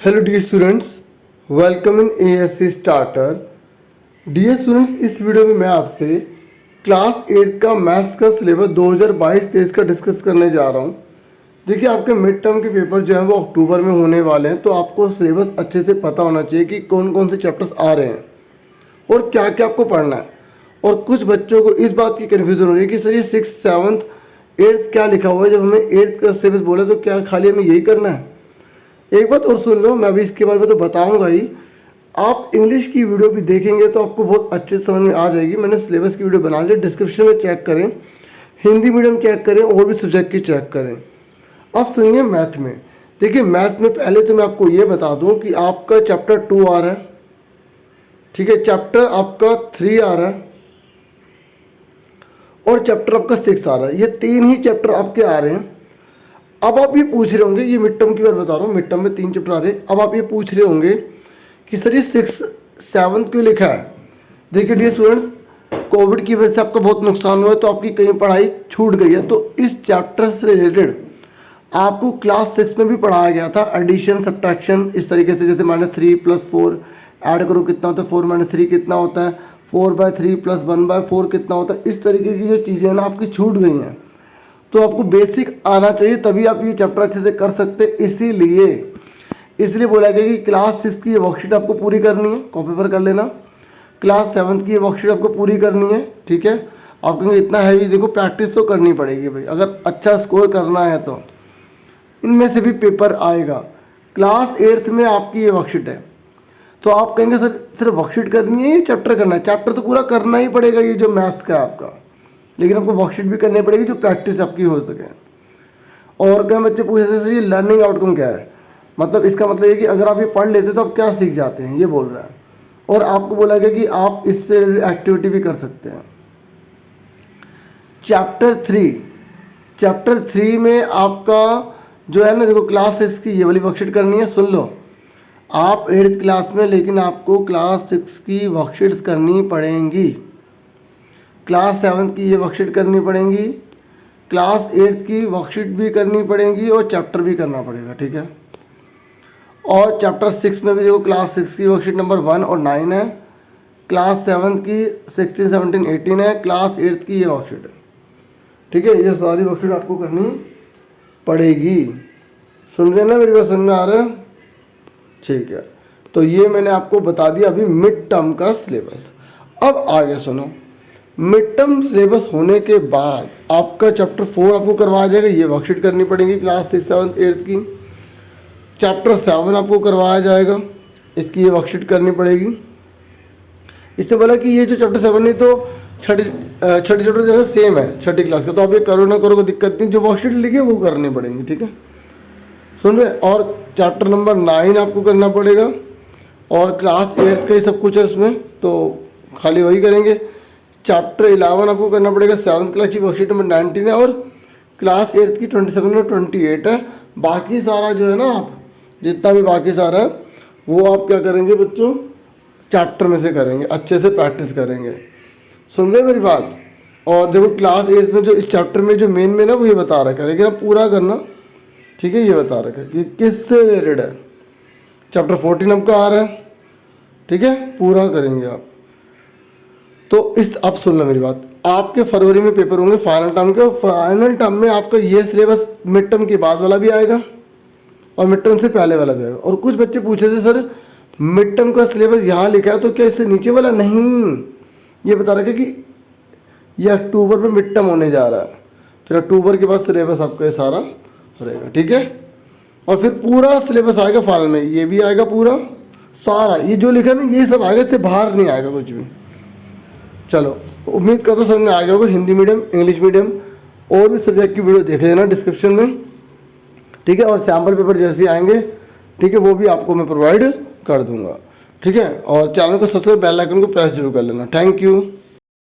Hello dear students, welcome in ASC starter. Dear students, इस video में मैं आपसे क्लास 8 का मैथ्स का सिलेबस 2022-23 का डिस्कस करने जा रहा हूं। देखिए, आपके मिड टर्म के पेपर जो हैं वो अक्टूबर में होने वाले हैं, तो आपको सिलेबस अच्छे से पता होना चाहिए कि कौन कौन से चैप्टर्स आ रहे हैं और क्या क्या आपको पढ़ना है। और कुछ बच्चों को इस बात की कन्फ्यूज़न हो रही है कि सर ये 6th 7th 8th क्या लिखा हुआ है, जब हमें 8th का सिलेबस बोले तो क्या खाली हमें यही करना है। एक बात और सुन लो, मैं अभी इसके बारे में तो बताऊंगा ही। आप इंग्लिश की वीडियो भी देखेंगे तो आपको बहुत अच्छे समझ में आ जाएगी। मैंने सिलेबस की वीडियो बना ली, डिस्क्रिप्शन में चेक करें, हिंदी मीडियम चेक करें और भी सब्जेक्ट की चेक करें। अब सुनिए मैथ में। देखिए, मैथ में पहले तो मैं आपको ये बता दूं कि आपका चैप्टर 2 आ रहा है, ठीक है, चैप्टर आपका 3 आ रहा है और चैप्टर आपका 6 आ रहा है। ये 3 ही चैप्टर आपके आ रहे हैं। अब आप ये पूछ रहे होंगे, ये मिड टर्म की बात बता रहा हूँ, मिड टर्म में 3 चैप्टर आ रहे हैं। अब आप ये पूछ रहे होंगे कि सर ये 6th 7th क्यों लिखा है। देखिए डियर स्टूडेंट्स, कोविड की वजह से आपका बहुत नुकसान हुआ है, तो आपकी कहीं पढ़ाई छूट गई है। तो इस चैप्टर से रिलेटेड आपको क्लास 6 में भी पढ़ाया गया था, एडिशन सब्ट्रैक्शन इस तरीके से, जैसे -3 + 4 ऐड करो कितना होता है, 4 - 3 कितना होता है, 4/3 + 1/4 कितना होता है। इस तरीके की जो चीज़ें हैं ना आपकी छूट गई हैं, तो आपको बेसिक आना चाहिए, तभी आप ये चैप्टर अच्छे से कर सकते। इसीलिए बोला गया कि क्लास 6 की ये वर्कशीट आपको पूरी करनी है, कॉपी पर कर लेना। क्लास 7 की ये वर्कशीट आपको पूरी करनी है, ठीक है। आप कहेंगे इतना हैवी, देखो प्रैक्टिस तो करनी पड़ेगी भाई, अगर अच्छा स्कोर करना है तो इनमें से भी पेपर आएगा। क्लास 8th में आपकी ये वर्कशीट है, तो आप कहेंगे सर सिर्फ वर्कशीट करनी है, ये चैप्टर करना है। चैप्टर तो पूरा करना ही पड़ेगा, ये जो मैथ्स का है आपका, लेकिन आपको वर्कशीट भी करनी पड़ेगी जो प्रैक्टिस आपकी हो सके। और कई बच्चे पूछ रहे थे ये लर्निंग आउटकम क्या है, मतलब इसका मतलब ये कि अगर आप ये पढ़ लेते तो आप क्या सीख जाते हैं, ये बोल रहा है। और आपको बोला गया कि आप इससे एक्टिविटी भी कर सकते हैं। चैप्टर 3 में आपका जो है ना, देखो क्लास 6 की ये वाली वर्कशीट करनी है। सुन लो, आप 8th क्लास में, लेकिन आपको क्लास 6 की वर्कशीट्स करनी पड़ेंगी। क्लास 7 की ये वर्कशीट करनी पड़ेंगी, क्लास 8 की वर्कशीट भी करनी पड़ेगी और चैप्टर भी करना पड़ेगा, ठीक है। और चैप्टर 6 में भी देखो क्लास 6 की वर्कशीट नंबर 1 और 9 है, क्लास 7 की 16, 17, 18 है, क्लास 8 की ये वर्कशीट है, ठीक है। ये सारी वर्कशीट आपको करनी पड़ेगी। सुन रहे ना, मेरी बात समझ में आ रहा है, ठीक है। तो ये मैंने आपको बता दिया अभी मिड टर्म का सिलेबस। अब आगे सुनो, मिड टर्म सिलेबस होने के बाद आपका चैप्टर 4 आपको करवाया जाएगा, ये वर्कशीट करनी पड़ेगी क्लास 6, 7, 8 की। चैप्टर 7 आपको करवाया जाएगा, इसकी ये वर्कशीट करनी पड़ेगी। इससे बोला कि ये जो चैप्टर 7 नहीं तो छठी चैप्टर जो है सेम है छठी क्लास का, तो आप ये करो ना करो कोई दिक्कत नहीं, जो वर्कशीट लिखी है वो करनी पड़ेगी, ठीक है। सुन रहे। और चैप्टर नंबर 9 आपको करना पड़ेगा, और क्लास 8 का ही सब कुछ है इसमें, तो खाली वही करेंगे। चैप्टर 11 आपको करना पड़ेगा, 7th क्लास की वर्कशीट नंबर 19 है, और क्लास 8 की 27 और 28 है। बाकी सारा जो है ना, आप जितना भी बाकी सारा है वो आप क्या करेंगे बच्चों, चैप्टर में से करेंगे, अच्छे से प्रैक्टिस करेंगे। सुन रहे मेरी बात। और देखो क्लास 8 में जो इस चैप्टर में जो मेन में ना वो ये बता रखा है, लेकिन आप पूरा करना, ठीक है। ये बता रखा है कि किससे रिलेटेड है। चैप्टर 14 आपका आ रहा है, ठीक है, पूरा करेंगे आप। तो इस आप सुन लो मेरी बात, आपके फरवरी में पेपर होंगे फाइनल टर्म के, और फाइनल टर्म में आपका ये सिलेबस मिड टर्म के बाद वाला भी आएगा और मिड टर्म से पहले वाला भी आएगा। और कुछ बच्चे पूछे थे सर मिड टर्म का सिलेबस यहाँ लिखा है तो क्या इससे नीचे वाला नहीं, ये बता रखा है कि ये अक्टूबर में मिड टर्म होने जा रहा है, फिर अक्टूबर के बाद सिलेबस आपका ये सारा रहेगा, ठीक है। और फिर पूरा सिलेबस आएगा फाइनल में, ये भी आएगा पूरा सारा, ये जो लिखा ना ये सब आएगा, इससे बाहर नहीं आएगा कुछ भी। चलो, उम्मीद करता हूँ समझ में आ गया होगा। हिंदी मीडियम, इंग्लिश मीडियम और भी सब्जेक्ट की वीडियो देख लेना डिस्क्रिप्शन में, ठीक है। और सैम्पल पेपर जैसे आएंगे, ठीक है, वो भी आपको मैं प्रोवाइड कर दूंगा, ठीक है। और चैनल को सब्सक्राइब, बेल आइकन को प्रेस जरूर कर लेना। Thank you.